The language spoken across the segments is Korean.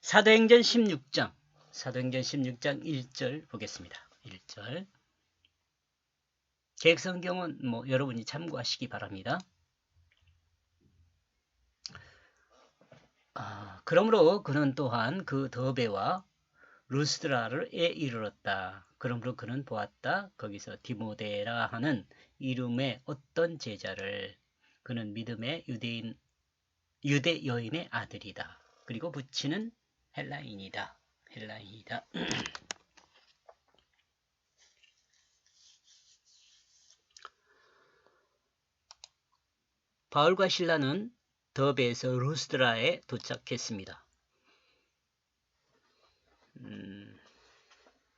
사도행전 16장, 사도행전 16장 1절 보겠습니다. 1절. 계획성경은 여러분이 참고하시기 바랍니다. 그러므로 그는 또한 그 더베와 루스드라에 이르렀다. 그러므로 그는 보았다. 거기서 디모데라 하는 이름의 어떤 제자를, 그는 믿음의 유대 여인의 아들이다. 그리고 부친은 헬라인이다. 바울과 실라는 더베에서 루스드라에 도착했습니다.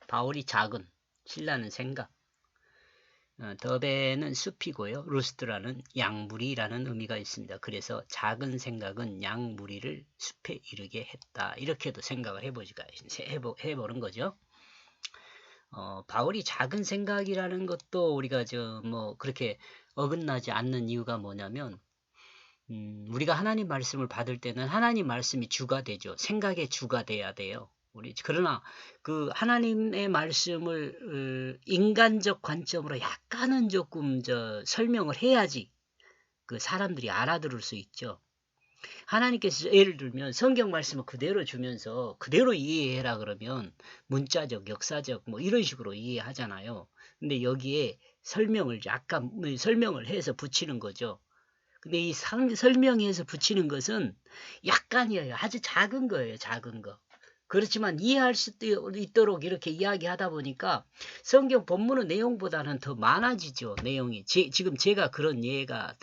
바울이 작은, 실라는 생각, 더베는 숲이고요. 루스드라는 양무리라는 의미가 있습니다. 그래서 작은 생각은 양무리를 숲에 이르게 했다. 이렇게도 생각을 해보는 거죠. 바울이 작은 생각이라는 것도 우리가 그렇게 어긋나지 않는 이유가 뭐냐면, 우리가 하나님 말씀을 받을 때는 하나님 말씀이 주가 되죠. 생각의 주가 돼야 돼요. 그러나 그 하나님의 말씀을 인간적 관점으로 약간은 조금 설명을 해야지 그 사람들이 알아들을 수 있죠. 하나님께서 예를 들면 성경 말씀을 그대로 주면서 그대로 이해해라 그러면 문자적, 역사적 이런 식으로 이해하잖아요. 근데 여기에 약간 설명을 해서 붙이는 거죠. 근데 이 설명해서 붙이는 것은 약간이에요. 아주 작은 거예요. 작은 거. 그렇지만 이해할 수 있도록 이렇게 이야기하다 보니까 성경 본문의 내용보다는 더 많아지죠. 내용이. 지금 제가 그런 예가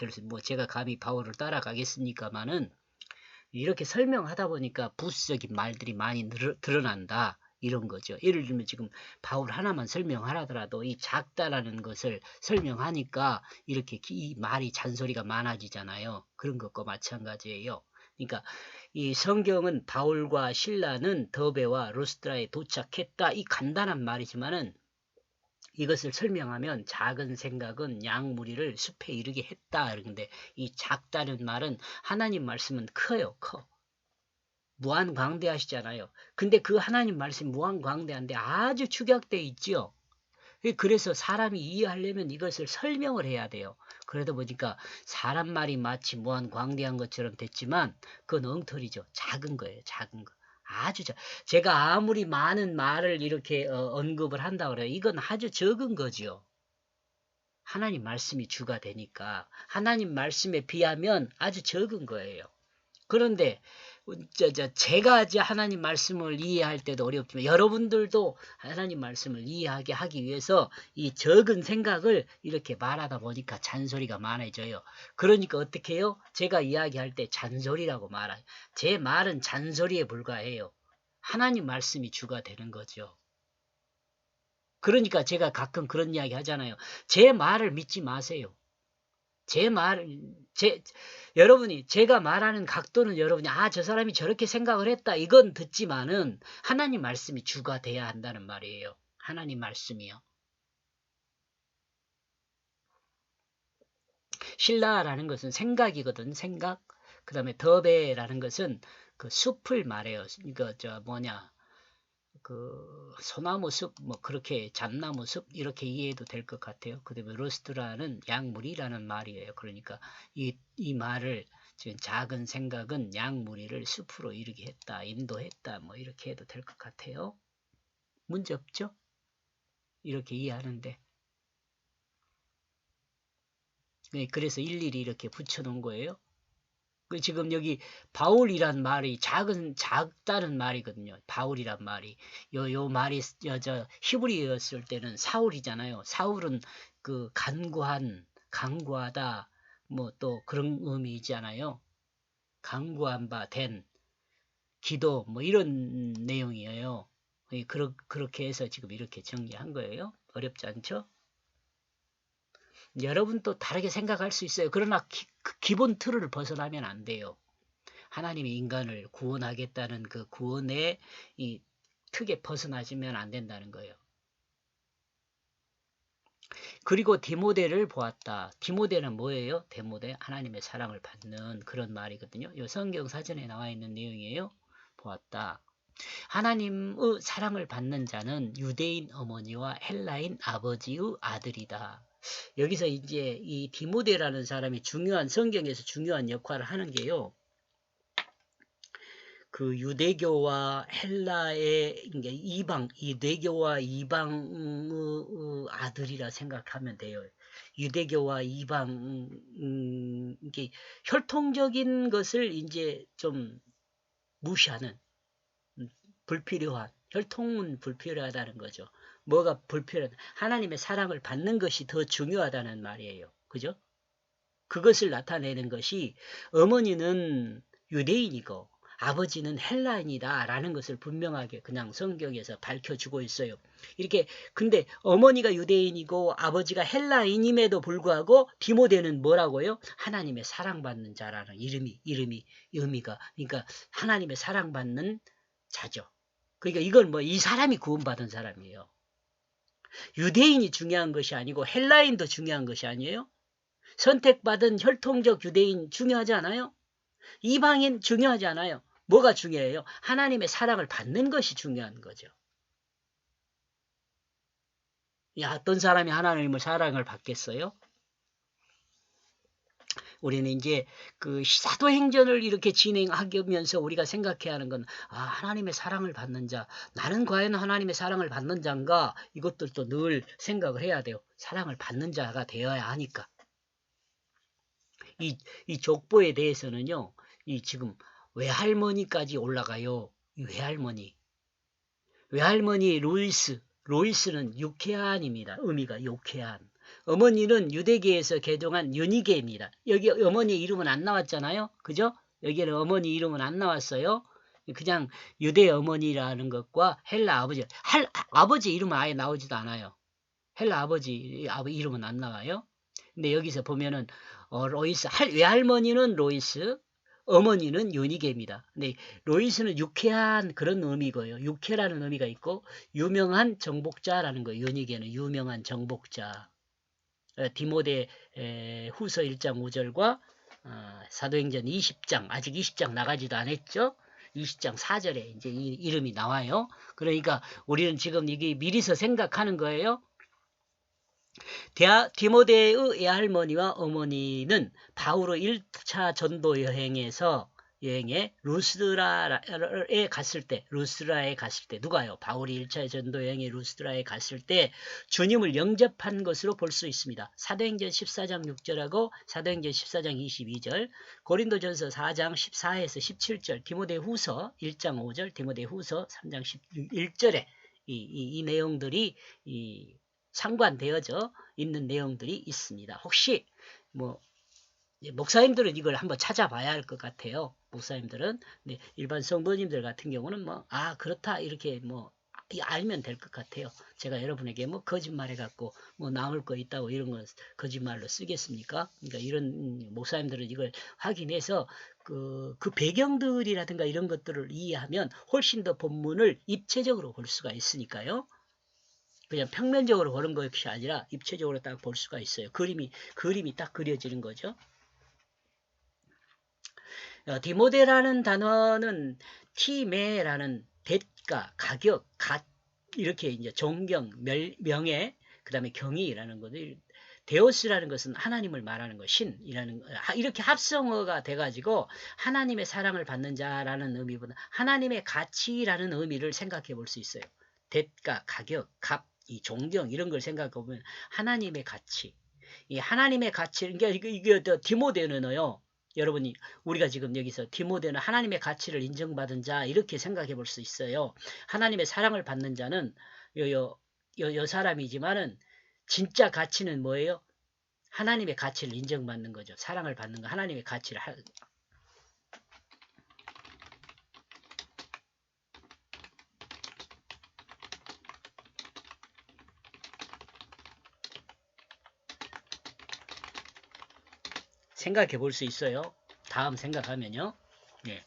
제가 감히 바울을 따라가겠습니까마는 이렇게 설명하다 보니까 부수적인 말들이 많이 드러난다. 이런 거죠. 예를 들면 지금 바울 하나만 설명하라더라도 이 작다라는 것을 설명하니까 이렇게 이 말이 잔소리가 많아지잖아요. 그런 것과 마찬가지예요. 그러니까 이 성경은 바울과 실라는 더베와 루스드라에 도착했다. 이 간단한 말이지만은 이것을 설명하면 작은 생각은 양무리를 숲에 이르게 했다. 그런데 이 작다는 말은 하나님 말씀은 커요. 커. 무한광대하시잖아요. 근데 그 하나님 말씀이 무한광대한데 아주 축약되어 있죠. 그래서 사람이 이해하려면 이것을 설명을 해야 돼요. 그러다 보니까 사람 말이 마치 무한광대한 것처럼 됐지만 그건 엉터리죠. 작은 거예요. 작은 거. 제가 아무리 많은 말을 이렇게 언급을 한다 그래요. 이건 아주 적은 거죠. 하나님 말씀이 주가 되니까 하나님 말씀에 비하면 아주 적은 거예요. 그런데 제가 하나님 말씀을 이해할 때도 어렵지만 여러분들도 하나님 말씀을 이해하게 하기 위해서 이 적은 생각을 이렇게 말하다 보니까 잔소리가 많아져요. 그러니까 어떻게 해요? 제가 이야기할 때 잔소리라고 말해요. 제 말은 잔소리에 불과해요. 하나님 말씀이 주가 되는 거죠. 그러니까 제가 가끔 그런 이야기 하잖아요. 제 말을 믿지 마세요. 여러분이 제가 말하는 각도는 여러분이 저 사람이 저렇게 생각을 했다 이건 듣지만은 하나님 말씀이 주가 돼야 한다는 말이에요. 하나님 말씀이요. 신라라는 것은 생각이거든. 생각. 그 다음에 더베라는 것은 그 숲을 말해요. 그 소나무 숲, 그렇게 잣나무 숲 이렇게 이해해도 될 것 같아요. 그다음에 루스드라는 양무리라는 말이에요. 그러니까 이 말을 지금 작은 생각은 양무리를 숲으로 이르게 했다, 인도했다, 이렇게 해도 될 것 같아요. 문제 없죠? 이렇게 이해하는데. 그래서 일일이 이렇게 붙여놓은 거예요. 지금 여기 바울이란 말이 작다는 말이거든요. 바울이란 말이. 요 말이 히브리어였을 때는 사울이잖아요. 사울은 그 강구하다 또 그런 의미이잖아요. 강구한 바 된 기도 이런 내용이에요. 그렇게 해서 지금 이렇게 정리한 거예요. 어렵지 않죠? 여러분도 다르게 생각할 수 있어요. 그러나 기본 틀을 벗어나면 안 돼요. 하나님이 인간을 구원하겠다는 그 구원의 이 틀에 벗어나시면 안 된다는 거예요. 그리고 디모데를 보았다. 디모데는 뭐예요? 디모데 하나님의 사랑을 받는 그런 말이거든요. 이 성경 사전에 나와 있는 내용이에요. 보았다. 하나님의 사랑을 받는 자는 유대인 어머니와 헬라인 아버지의 아들이다. 여기서 이제 이 디모데라는 사람이 중요한 성경에서 중요한 역할을 하는 게요. 그 유대교와 헬라의 이방, 유대교와 이방의 아들이라 생각하면 돼요. 유대교와 이방, 이게 혈통적인 것을 이제 좀 무시하는, 불필요한, 혈통은 불필요하다는 거죠. 뭐가 불필요하다? 하나님의 사랑을 받는 것이 더 중요하다는 말이에요. 그죠? 그것을 나타내는 것이 어머니는 유대인이고 아버지는 헬라인이다 라는 것을 분명하게 그냥 성경에서 밝혀주고 있어요. 이렇게 근데 어머니가 유대인이고 아버지가 헬라인임에도 불구하고 디모데는 뭐라고요? 하나님의 사랑받는 자라는 의미가 그러니까 하나님의 사랑받는 자죠. 그러니까 이건 뭐 이 사람이 구원받은 사람이에요. 유대인이 중요한 것이 아니고 헬라인도 중요한 것이 아니에요. 선택받은 혈통적 유대인 중요하지 않아요? 이방인 중요하지 않아요? 뭐가 중요해요? 하나님의 사랑을 받는 것이 중요한 거죠. 어떤 사람이 하나님의 사랑을 받겠어요? 우리는 이제 그 사도행전을 이렇게 진행하면서 우리가 생각해야 하는 건 하나님의 사랑을 받는 자, 나는 과연 하나님의 사랑을 받는 자인가? 이것들도 늘 생각을 해야 돼요. 사랑을 받는 자가 되어야 하니까. 이 족보에 대해서는요, 지금 외할머니까지 올라가요. 이 외할머니 로이스는 유쾌한입니다. 의미가 유쾌한. 어머니는 유대계에서 개종한 윤희계입니다. 여기 어머니 이름은 안 나왔잖아요. 그죠? 여기는 어머니 이름은 안 나왔어요. 그냥 유대 어머니라는 것과 헬라 아버지 이름은 아예 나오지도 않아요. 헬라 아버지 이름은 안 나와요. 근데 여기서 보면은 로이스 외할머니는 로이스, 어머니는 윤희계입니다. 근데 로이스는 유쾌한 그런 의미고요. 유쾌라는 의미가 있고 유명한 정복자라는 거예요. 윤희계는 유명한 정복자. 디모데 후서 1장 5절과 사도행전 20장 아직 20장 나가지도 않았죠. 20장 4절에 이제 이 이름이 나와요. 그러니까 우리는 지금 이게 미리서 생각하는 거예요. 디모데의 외할머니와 어머니는 바울의 1차 전도 여행에 루스드라에 갔을 때 누가요? 바울이 1차 전도 여행에 루스드라에 갔을 때 주님을 영접한 것으로 볼 수 있습니다. 사도행전 14장 6절하고 사도행전 14장 22절, 고린도전서 4장 14에서 17절, 디모데후서 1장 5절, 디모데후서 3장 11절에 이 내용들이 상관되어져 있는 내용들이 있습니다. 혹시 목사님들은 이걸 한번 찾아봐야 할 것 같아요. 목사님들은 일반 성도님들 같은 경우는 그렇다 이렇게 알면 될 것 같아요. 제가 여러분에게 거짓말해 갖고 나올 거 있다고 이런 거 거짓말로 쓰겠습니까? 그러니까 이런 목사님들은 이걸 확인해서 그 배경들이라든가 이런 것들을 이해하면 훨씬 더 본문을 입체적으로 볼 수가 있으니까요. 그냥 평면적으로 보는 것이 아니라 입체적으로 딱 볼 수가 있어요. 그림이 딱 그려지는 거죠. 디모데라는 단어는 티메라는 대가, 가격, 갓 이렇게 이제 존경, 명예, 그다음에 경의라는 것을 데오스라는 것은 하나님을 말하는 것, 신이라는 이렇게 합성어가 돼가지고 하나님의 사랑을 받는 자라는 의미보다 하나님의 가치라는 의미를 생각해 볼 수 있어요. 대가, 가격, 값, 이 존경 이런 걸 생각해 보면 하나님의 가치, 이 하나님의 가치 그러니까 이게 디모데는요. 여러분이 우리가 지금 여기서 디모데는 하나님의 가치를 인정받은 자 이렇게 생각해 볼 수 있어요. 하나님의 사랑을 받는 자는 요 사람이지만은 진짜 가치는 뭐예요? 하나님의 가치를 인정받는 거죠. 사랑을 받는 거 하나님의 가치를 생각해 볼 수 있어요. 다음 생각하면요. 네.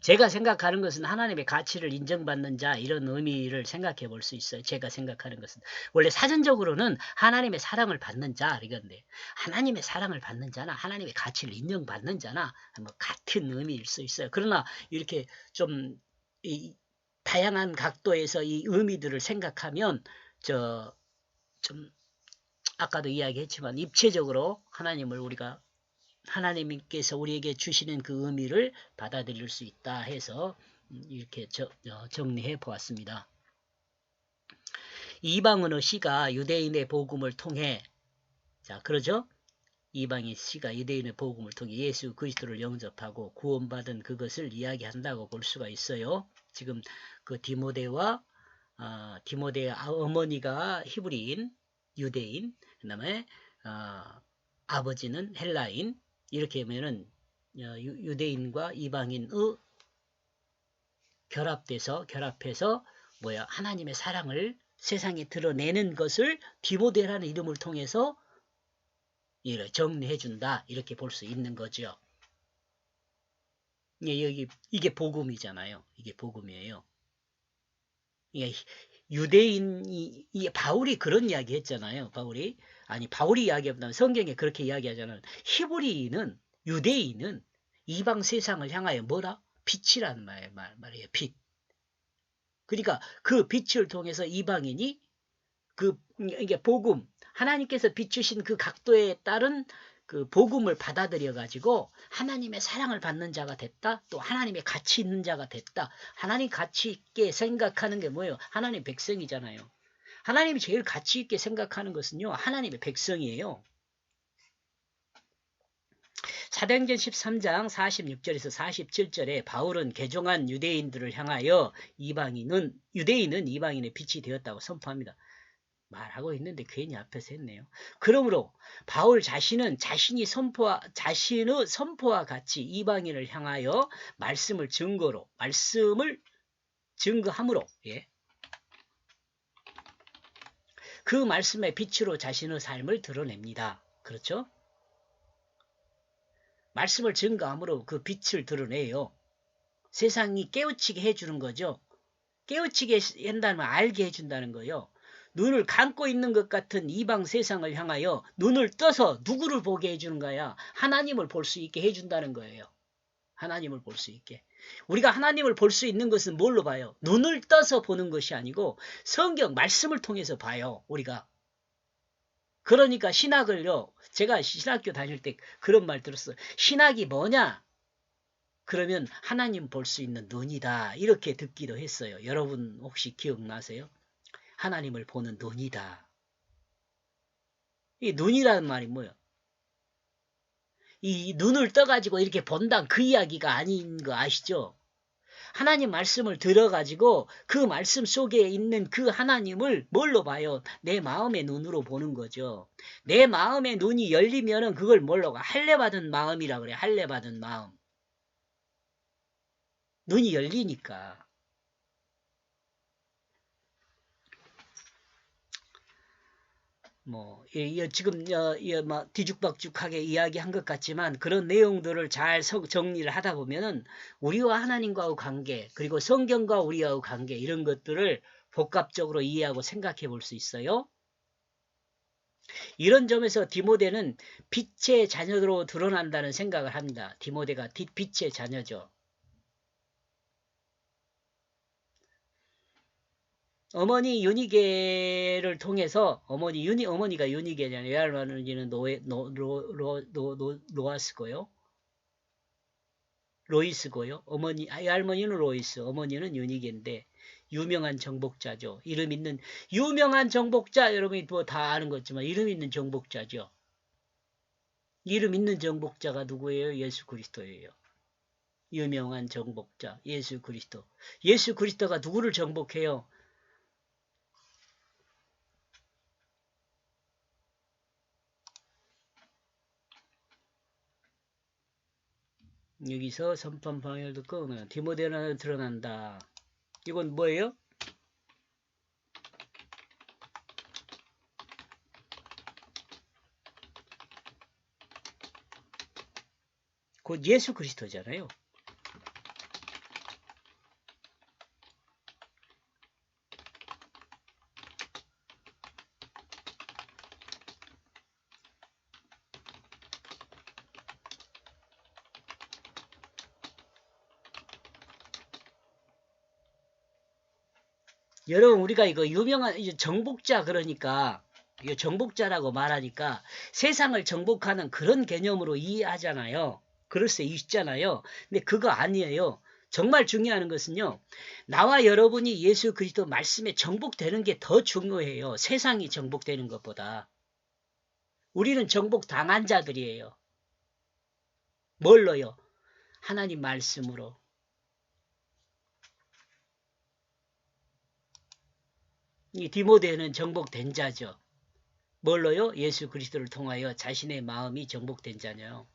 제가 생각하는 것은 하나님의 가치를 인정받는 자 이런 의미를 생각해 볼 수 있어요. 제가 생각하는 것은 원래 사전적으로는 하나님의 사랑을 받는 자 이건데 하나님의 사랑을 받는 자나 하나님의 가치를 인정받는 자나 뭐 같은 의미일 수 있어요. 그러나 이렇게 좀 다양한 각도에서 이 의미들을 생각하면 좀 아까도 이야기했지만 입체적으로 하나님께서 우리에게 주시는 그 의미를 받아들일 수 있다 해서 이렇게 정리해 보았습니다. 이방인의 씨가 유대인의 복음을 통해 자 그러죠? 이방인 씨가 유대인의 복음을 통해 예수 그리스도를 영접하고 구원받은 그것을 이야기한다고 볼 수가 있어요. 지금 그 디모데의 어머니가 히브리인, 유대인, 그다음에 아버지는 헬라인 이렇게 하면은 유대인과 이방인의 결합해서 하나님의 사랑을 세상에 드러내는 것을 디모데라는 이름을 통해서 정리해준다 이렇게 볼 수 있는 거죠. 이게 복음이잖아요. 이게 복음이에요. 유대인이 바울이 그런 이야기 했잖아요. 바울이 이야기보다는 성경에 그렇게 이야기하잖아요. 히브리인은 유대인은 이방 세상을 향하여 뭐라? 빛이라는 말이에요. 빛. 그러니까 그 빛을 통해서 이방인이 이게 복음 하나님께서 비추신 그 각도에 따른 그 복음을 받아들여 가지고 하나님의 사랑을 받는 자가 됐다. 또 하나님의 가치 있는 자가 됐다. 하나님 가치 있게 생각하는 게 뭐예요? 하나님 백성이잖아요. 하나님이 제일 가치 있게 생각하는 것은요. 하나님의 백성이에요. 사도행전 13장 46절에서 47절에 바울은 개종한 유대인들을 향하여 유대인은 이방인의 빛이 되었다고 선포합니다. 말하고 있는데 괜히 앞에서 했네요. 그러므로 바울 자신은 자신의 선포와 같이 이방인을 향하여 말씀을 증거함으로 그 말씀의 빛으로 자신의 삶을 드러냅니다. 그렇죠? 말씀을 증거함으로 그 빛을 드러내요. 세상이 깨우치게 해주는 거죠. 깨우치게 한다면 알게 해준다는 거예요. 눈을 감고 있는 것 같은 이방 세상을 향하여 눈을 떠서 누구를 보게 해주는 거야? 하나님을 볼 수 있게 해준다는 거예요. 하나님을 볼 수 있게. 우리가 하나님을 볼 수 있는 것은 뭘로 봐요? 눈을 떠서 보는 것이 아니고 성경 말씀을 통해서 봐요. 우리가. 그러니까 신학을요. 제가 신학교 다닐 때 그런 말 들었어요. 신학이 뭐냐? 그러면 하나님 볼 수 있는 눈이다. 이렇게 듣기도 했어요. 여러분 혹시 기억나세요? 하나님을 보는 눈이다. 이 눈이라는 말이 뭐예요? 이 눈을 떠가지고 이렇게 본다 그 이야기가 아닌 거 아시죠? 하나님 말씀을 들어가지고 그 말씀 속에 있는 그 하나님을 뭘로 봐요? 내 마음의 눈으로 보는 거죠. 내 마음의 눈이 열리면은 그걸 뭘로 가? 할례받은 마음이라 그래. 할례받은 마음. 눈이 열리니까. 지금 뒤죽박죽하게 이야기한 것 같지만 그런 내용들을 잘 정리를 하다 보면은 우리와 하나님과의 관계 그리고 성경과 우리와의 관계 이런 것들을 복합적으로 이해하고 생각해 볼 수 있어요. 이런 점에서 디모데는 빛의 자녀로 드러난다는 생각을 합니다. 디모데가 빛의 자녀죠. 어머니 유니게를 통해서 어머니가 유니게잖아요. 외할머니는 로아스고요. 로이스고요. 외할머니는 로이스, 어머니는 유니게인데 유명한 정복자죠. 유명한 정복자 여러분이 뭐 다 아는 거지만 이름 있는 정복자죠. 이름 있는 정복자가 누구예요? 예수 그리스도예요. 유명한 정복자 예수 그리스도. 예수 그리스도가 누구를 정복해요? 여기서 선판 방해를 듣고 디모데는 드러난다. 이건 뭐예요? 곧 예수 그리스도잖아요. 여러분 우리가 이거 유명한 정복자 그러니까 이거 정복자라고 말하니까 세상을 정복하는 그런 개념으로 이해하잖아요. 그럴 수 있잖아요. 근데 그거 아니에요. 정말 중요한 것은요. 나와 여러분이 예수 그리스도 말씀에 정복되는 게 더 중요해요. 세상이 정복되는 것보다. 우리는 정복당한 자들이에요. 뭘로요? 하나님 말씀으로. 이 디모데는 정복된 자죠. 뭘로요? 예수 그리스도를 통하여 자신의 마음이 정복된 자녀요.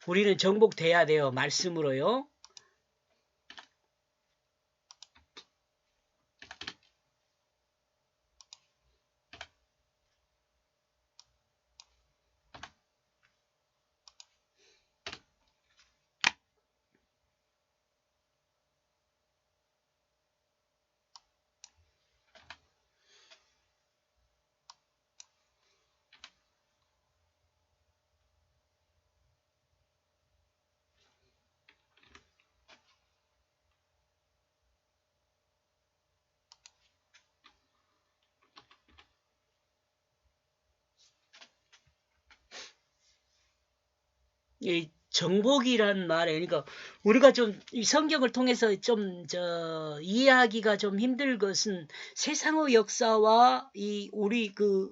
우리는 정복돼야 돼요. 말씀으로요. 이 정복이란 말에 그러니까 우리가 좀 이 성경을 통해서 좀 이해하기가 좀 힘들 것은 세상의 역사와 이 우리 그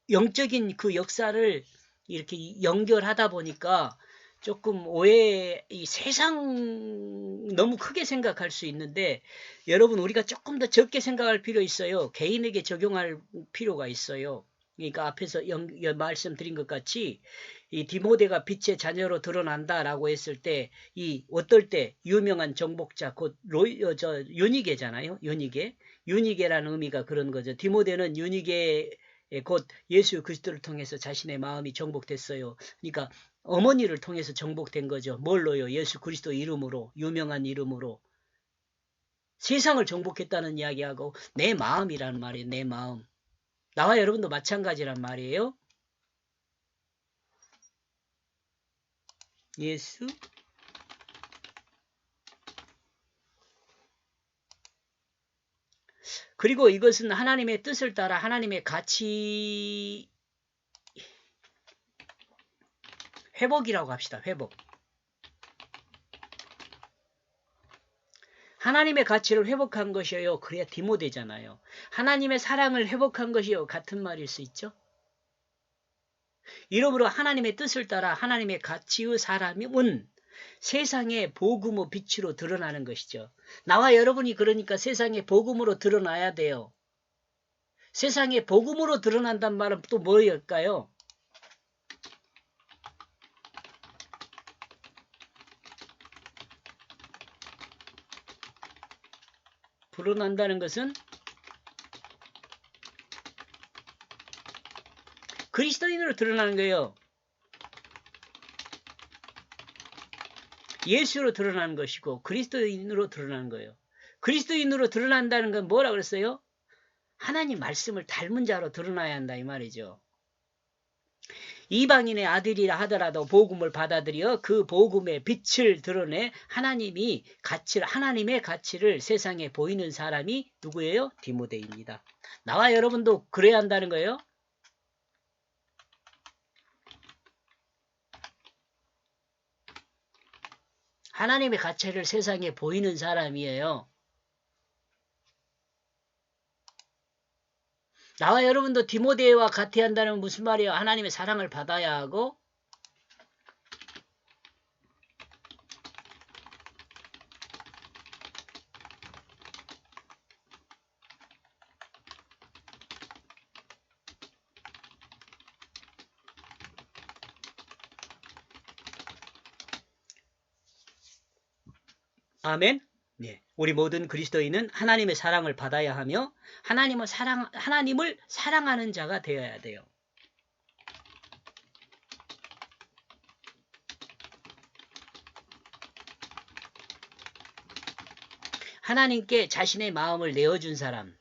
영적인 그 역사를 이렇게 연결하다 보니까 조금 이 세상 너무 크게 생각할 수 있는데 여러분 우리가 조금 더 적게 생각할 필요 있어요. 개인에게 적용할 필요가 있어요. 그러니까 앞에서 말씀드린 것 같이 이 디모데가 빛의 자녀로 드러난다라고 했을 때 이 어떨 때 유명한 정복자 곧 윤희계잖아요. 윤희계라는 의미가 그런 거죠. 디모데는 윤희계 곧 예수 그리스도를 통해서 자신의 마음이 정복됐어요. 그러니까 어머니를 통해서 정복된 거죠. 뭘로요? 예수 그리스도 이름으로, 유명한 이름으로. 세상을 정복했다는 이야기하고 내 마음이라는 말이에요. 내 마음. 나와 여러분도 마찬가지란 말이에요. 예수 그리고 이것은 하나님의 뜻을 따라 하나님의 가치 회복이라고 합시다. 회복. 하나님의 가치를 회복한 것이에요. 그래야 디모데잖아요. 하나님의 사랑을 회복한 것이요. 같은 말일 수 있죠. 이러므로 하나님의 뜻을 따라 하나님의 가치의 사람은 세상의 복음의 빛으로 드러나는 것이죠. 나와 여러분이 그러니까 세상의 복음으로 드러나야 돼요. 세상의 복음으로 드러난단 말은 또 뭐일까요? 드러난다는 것은 그리스도인으로 드러나는 거예요. 예수로 드러나는 것이고 그리스도인으로 드러나는 거예요. 그리스도인으로 드러난다는 건 뭐라 그랬어요? 하나님 말씀을 닮은 자로 드러나야 한다 이 말이죠. 이방인의 아들이라 하더라도 복음을 받아들여 그 복음의 빛을 드러내 하나님의 가치를 세상에 보이는 사람이 누구예요? 디모데입니다. 나와 여러분도 그래야 한다는 거예요. 하나님의 가치를 세상에 보이는 사람이에요. 나와 여러분도 디모데와 같이 한다는 무슨 말이에요? 하나님의 사랑을 받아야 하고 아멘. 네. 우리 모든 그리스도인은 하나님의 사랑을 받아야 하며 하나님을 사랑하는 자가 되어야 돼요. 하나님께 자신의 마음을 내어준 사람.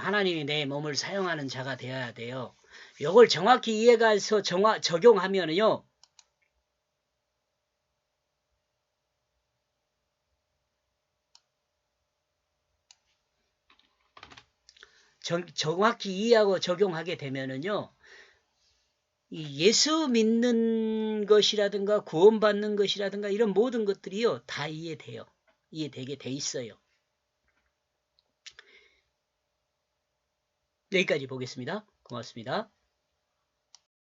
하나님이 내 몸을 사용하는 자가 되어야 돼요. 이걸 정확히 이해가 해서 적용하면요. 정확히 이해하고 적용하게 되면은요. 이 예수 믿는 것이라든가 구원받는 것이라든가 이런 모든 것들이요. 다 이해돼요. 이해되게 돼 있어요. 여기까지 보겠습니다. 고맙습니다.